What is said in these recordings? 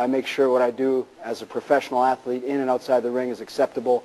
make sure what I do as a professional athlete in and outside the ring is acceptable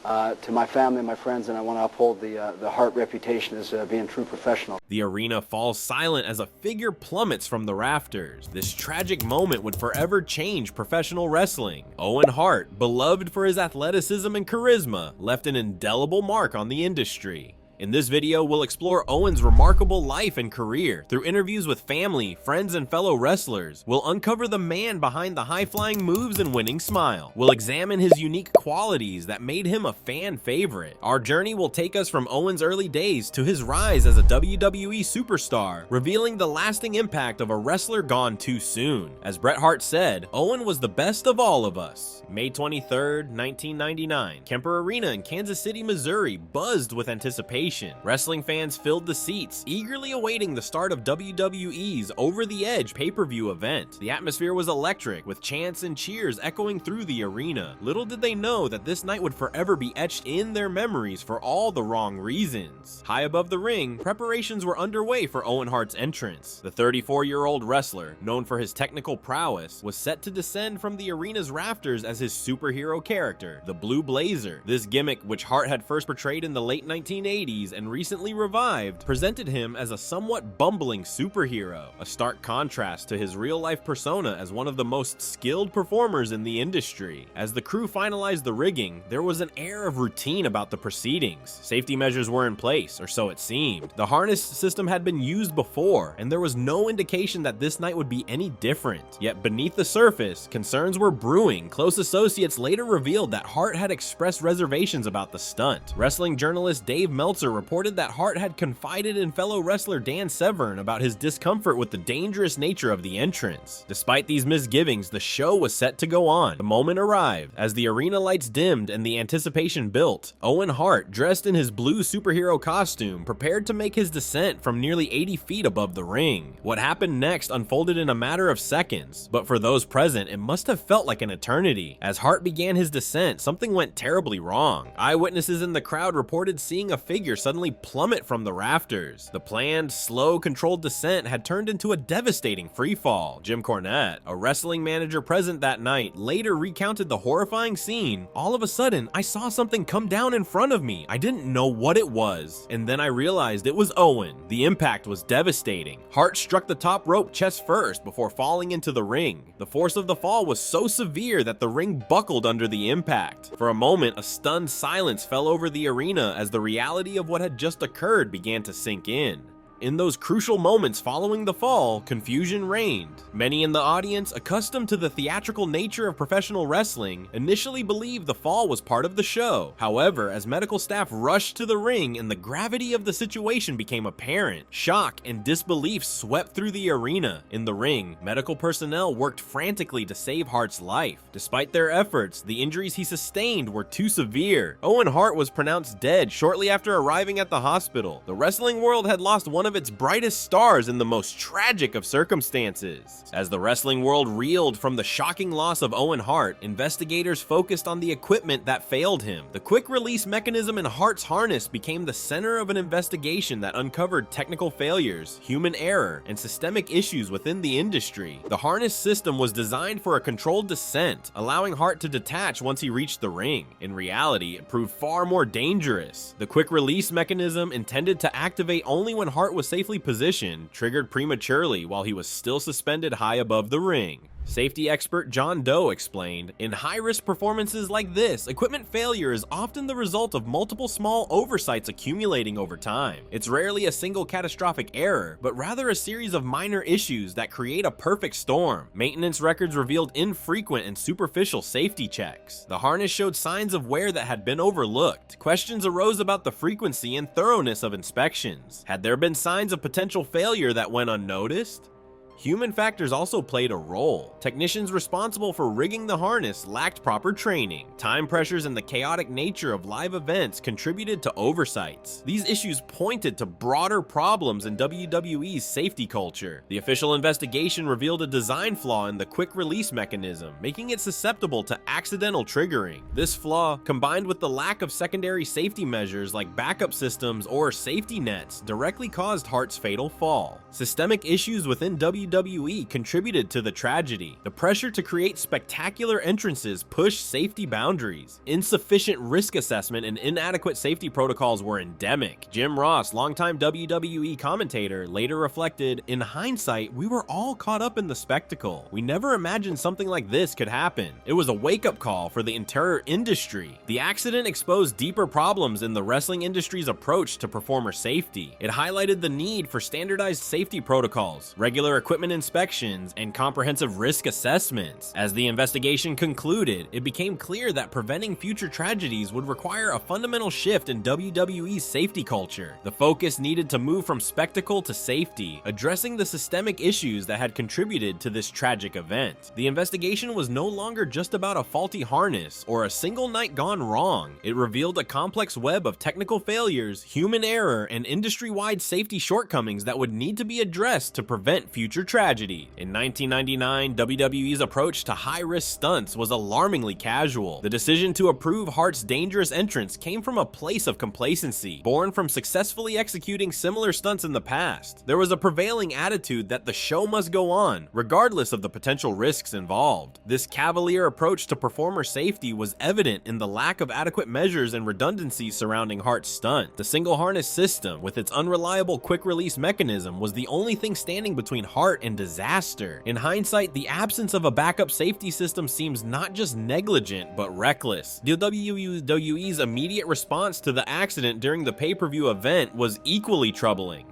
to my family and my friends, and I want to uphold the Hart reputation as being a true professional. The arena falls silent as a figure plummets from the rafters. This tragic moment would forever change professional wrestling. Owen Hart, beloved for his athleticism and charisma, left an indelible mark on the industry. In this video, we'll explore Owen's remarkable life and career. Through interviews with family, friends, and fellow wrestlers, we'll uncover the man behind the high-flying moves and winning smile. We'll examine his unique qualities that made him a fan favorite. Our journey will take us from Owen's early days to his rise as a WWE superstar, revealing the lasting impact of a wrestler gone too soon. As Bret Hart said, Owen was the best of all of us. May 23rd, 1999, Kemper Arena in Kansas City, Missouri buzzed with anticipation. Wrestling fans filled the seats, eagerly awaiting the start of WWE's Over the Edge pay-per-view event. The atmosphere was electric, with chants and cheers echoing through the arena. Little did they know that this night would forever be etched in their memories for all the wrong reasons. High above the ring, preparations were underway for Owen Hart's entrance. The 34-year-old wrestler, known for his technical prowess, was set to descend from the arena's rafters as his superhero character, the Blue Blazer. This gimmick, which Hart had first portrayed in the late 1980s, and recently revived, presented him as a somewhat bumbling superhero, a stark contrast to his real-life persona as one of the most skilled performers in the industry. As the crew finalized the rigging, there was an air of routine about the proceedings. Safety measures were in place, or so it seemed. The harness system had been used before, and there was no indication that this night would be any different. Yet beneath the surface, concerns were brewing. Close associates later revealed that Hart had expressed reservations about the stunt. Wrestling journalist Dave Meltzer reported that Hart had confided in fellow wrestler Dan Severn about his discomfort with the dangerous nature of the entrance. Despite these misgivings, the show was set to go on. The moment arrived. As the arena lights dimmed and the anticipation built, Owen Hart, dressed in his blue superhero costume, prepared to make his descent from nearly 80 feet above the ring. What happened next unfolded in a matter of seconds, but for those present, it must have felt like an eternity. As Hart began his descent, something went terribly wrong. Eyewitnesses in the crowd reported seeing a figure suddenly plummet from the rafters. The planned, slow, controlled descent had turned into a devastating freefall. Jim Cornette, a wrestling manager present that night, later recounted the horrifying scene. "All of a sudden, I saw something come down in front of me. I didn't know what it was. And then I realized it was Owen. The impact was devastating. Hart struck the top rope chest first before falling into the ring. The force of the fall was so severe that the ring buckled under the impact. For a moment, a stunned silence fell over the arena as the reality of what had just occurred began to sink in. In those crucial moments following the fall, confusion reigned. Many in the audience, accustomed to the theatrical nature of professional wrestling, initially believed the fall was part of the show. However, as medical staff rushed to the ring and the gravity of the situation became apparent, shock and disbelief swept through the arena. In the ring, medical personnel worked frantically to save Hart's life. Despite their efforts, the injuries he sustained were too severe. Owen Hart was pronounced dead shortly after arriving at the hospital. The wrestling world had lost one of its brightest stars in the most tragic of circumstances. As the wrestling world reeled from the shocking loss of Owen Hart, investigators focused on the equipment that failed him. The quick release mechanism in Hart's harness became the center of an investigation that uncovered technical failures, human error, and systemic issues within the industry. The harness system was designed for a controlled descent, allowing Hart to detach once he reached the ring. In reality, it proved far more dangerous. The quick release mechanism, intended to activate only when Hart was safely positioned, triggered prematurely while he was still suspended high above the ring. Safety expert John Doe explained, "In high-risk performances like this, equipment failure is often the result of multiple small oversights accumulating over time. It's rarely a single catastrophic error, but rather a series of minor issues that create a perfect storm. Maintenance records revealed infrequent and superficial safety checks. The harness showed signs of wear that had been overlooked. Questions arose about the frequency and thoroughness of inspections. Had there been signs of potential failure that went unnoticed?" Human factors also played a role. Technicians responsible for rigging the harness lacked proper training. Time pressures and the chaotic nature of live events contributed to oversights. These issues pointed to broader problems in WWE's safety culture. The official investigation revealed a design flaw in the quick release mechanism, making it susceptible to accidental triggering. This flaw, combined with the lack of secondary safety measures like backup systems or safety nets, directly caused Hart's fatal fall. Systemic issues within WWE WWE contributed to the tragedy. The pressure to create spectacular entrances pushed safety boundaries. Insufficient risk assessment and inadequate safety protocols were endemic. Jim Ross, longtime WWE commentator, later reflected, "In hindsight, we were all caught up in the spectacle. We never imagined something like this could happen. It was a wake-up call for the entire industry." The accident exposed deeper problems in the wrestling industry's approach to performer safety. It highlighted the need for standardized safety protocols, regular equipment inspections, and comprehensive risk assessments. As the investigation concluded, it became clear that preventing future tragedies would require a fundamental shift in WWE's safety culture. The focus needed to move from spectacle to safety, addressing the systemic issues that had contributed to this tragic event. The investigation was no longer just about a faulty harness or a single night gone wrong. It revealed a complex web of technical failures, human error, and industry-wide safety shortcomings that would need to be addressed to prevent future tragedy. In 1999, WWE's approach to high-risk stunts was alarmingly casual. The decision to approve Hart's dangerous entrance came from a place of complacency, born from successfully executing similar stunts in the past. There was a prevailing attitude that the show must go on, regardless of the potential risks involved. This cavalier approach to performer safety was evident in the lack of adequate measures and redundancies surrounding Hart's stunt. The single harness system, with its unreliable quick-release mechanism, was the only thing standing between Hart and disaster. In hindsight, the absence of a backup safety system seems not just negligent, but reckless. WWE's immediate response to the accident during the pay-per-view event was equally troubling.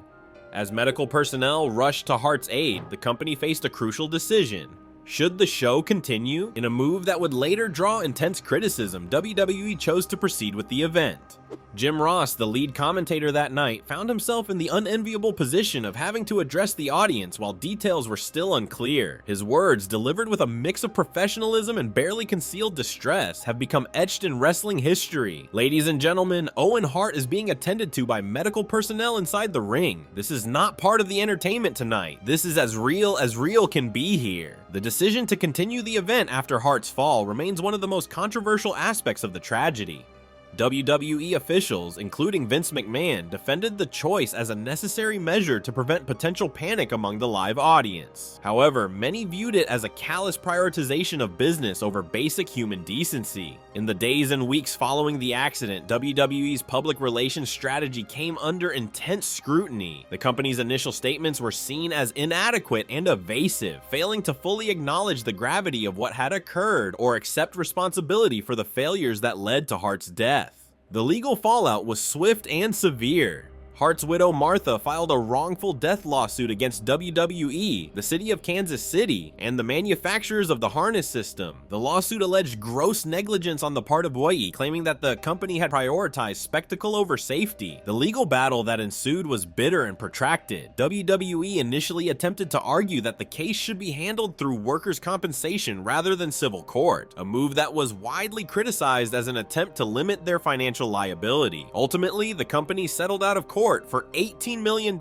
As medical personnel rushed to Hart's aid, the company faced a crucial decision. Should the show continue? In a move that would later draw intense criticism, WWE chose to proceed with the event. Jim Ross, the lead commentator that night, found himself in the unenviable position of having to address the audience while details were still unclear. His words, delivered with a mix of professionalism and barely concealed distress, have become etched in wrestling history. Ladies and gentlemen, Owen Hart is being attended to by medical personnel inside the ring. This is not part of the entertainment tonight. This is as real can be here. The decision to continue the event after Hart's fall remains one of the most controversial aspects of the tragedy. WWE officials, including Vince McMahon, defended the choice as a necessary measure to prevent potential panic among the live audience. However, many viewed it as a callous prioritization of business over basic human decency. In the days and weeks following the accident, WWE's public relations strategy came under intense scrutiny. The company's initial statements were seen as inadequate and evasive, failing to fully acknowledge the gravity of what had occurred or accept responsibility for the failures that led to Hart's death. The legal fallout was swift and severe. Hart's widow Martha filed a wrongful death lawsuit against WWE, the city of Kansas City, and the manufacturers of the harness system. The lawsuit alleged gross negligence on the part of WWE, claiming that the company had prioritized spectacle over safety. The legal battle that ensued was bitter and protracted. WWE initially attempted to argue that the case should be handled through workers' compensation rather than civil court, a move that was widely criticized as an attempt to limit their financial liability. Ultimately, the company settled out of court for $18 million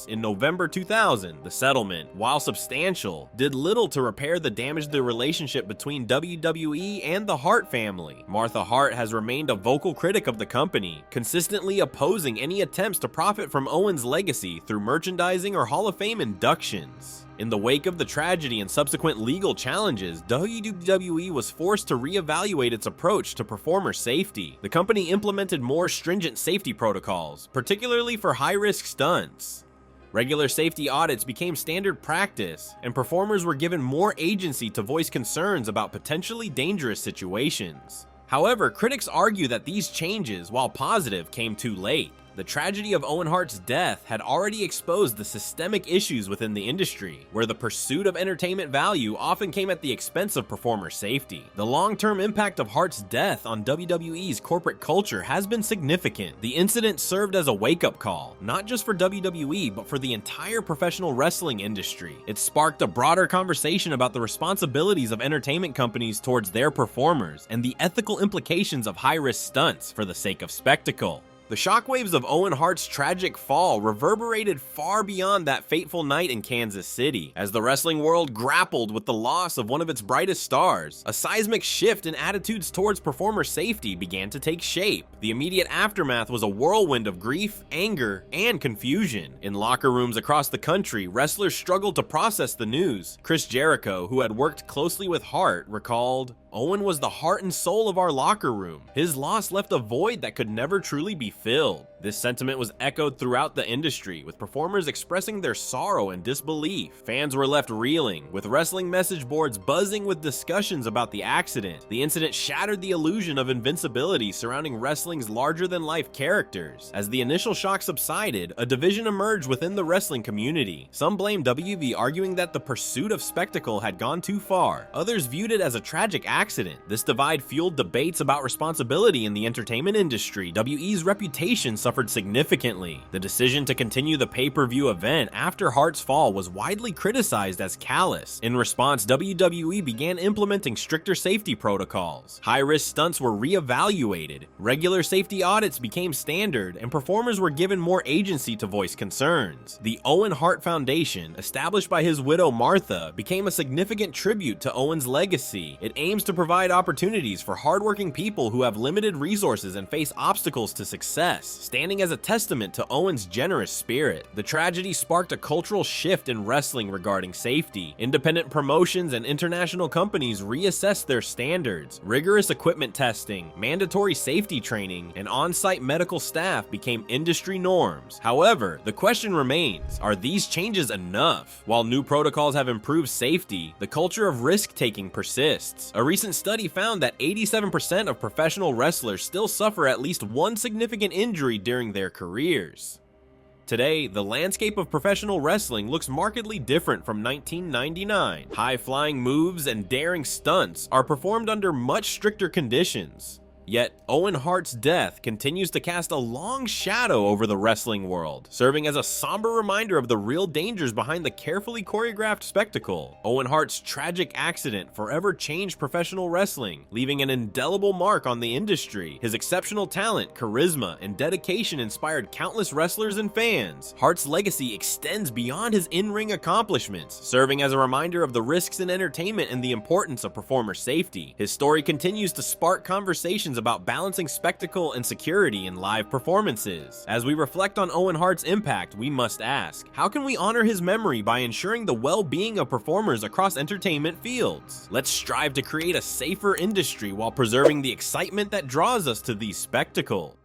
in November 2000. The settlement, while substantial, did little to repair the damage to the relationship between WWE and the Hart family. Martha Hart has remained a vocal critic of the company, consistently opposing any attempts to profit from Owen's legacy through merchandising or Hall of Fame inductions. In the wake of the tragedy and subsequent legal challenges, WWE was forced to reevaluate its approach to performer safety. The company implemented more stringent safety protocols, particularly for high-risk stunts. Regular safety audits became standard practice, and performers were given more agency to voice concerns about potentially dangerous situations. However, critics argue that these changes, while positive, came too late. The tragedy of Owen Hart's death had already exposed the systemic issues within the industry, where the pursuit of entertainment value often came at the expense of performer safety. The long-term impact of Hart's death on WWE's corporate culture has been significant. The incident served as a wake-up call, not just for WWE, but for the entire professional wrestling industry. It sparked a broader conversation about the responsibilities of entertainment companies towards their performers and the ethical implications of high-risk stunts for the sake of spectacle. The shockwaves of Owen Hart's tragic fall reverberated far beyond that fateful night in Kansas City. As the wrestling world grappled with the loss of one of its brightest stars, a seismic shift in attitudes towards performer safety began to take shape. The immediate aftermath was a whirlwind of grief, anger, and confusion. In locker rooms across the country, wrestlers struggled to process the news. Chris Jericho, who had worked closely with Hart, recalled, "Owen was the heart and soul of our locker room. His loss left a void that could never truly be filled." This sentiment was echoed throughout the industry, with performers expressing their sorrow and disbelief. Fans were left reeling, with wrestling message boards buzzing with discussions about the accident. The incident shattered the illusion of invincibility surrounding wrestling's larger-than-life characters. As the initial shock subsided, a division emerged within the wrestling community. Some blamed WB, arguing that the pursuit of spectacle had gone too far. Others viewed it as a tragic accident. This divide fueled debates about responsibility in the entertainment industry. WWE's reputation suffered significantly. The decision to continue the pay-per-view event after Hart's fall was widely criticized as callous. In response, WWE began implementing stricter safety protocols. High-risk stunts were re-evaluated, regular safety audits became standard, and performers were given more agency to voice concerns. The Owen Hart Foundation, established by his widow Martha, became a significant tribute to Owen's legacy. It aims to provide opportunities for hardworking people who have limited resources and face obstacles to success, standing as a testament to Owen's generous spirit. The tragedy sparked a cultural shift in wrestling regarding safety. Independent promotions and international companies reassessed their standards. Rigorous equipment testing, mandatory safety training, and on-site medical staff became industry norms. However, the question remains, are these changes enough? While new protocols have improved safety, the culture of risk-taking persists. A recent study found that 87% of professional wrestlers still suffer at least one significant injury during their careers. Today, the landscape of professional wrestling looks markedly different from 1999. High-flying moves and daring stunts are performed under much stricter conditions. Yet, Owen Hart's death continues to cast a long shadow over the wrestling world, serving as a somber reminder of the real dangers behind the carefully choreographed spectacle. Owen Hart's tragic accident forever changed professional wrestling, leaving an indelible mark on the industry. His exceptional talent, charisma, and dedication inspired countless wrestlers and fans. Hart's legacy extends beyond his in-ring accomplishments, serving as a reminder of the risks in entertainment and the importance of performer safety. His story continues to spark conversations about balancing spectacle and security in live performances. As we reflect on Owen Hart's impact, we must ask, how can we honor his memory by ensuring the well-being of performers across entertainment fields? Let's strive to create a safer industry while preserving the excitement that draws us to these spectacles.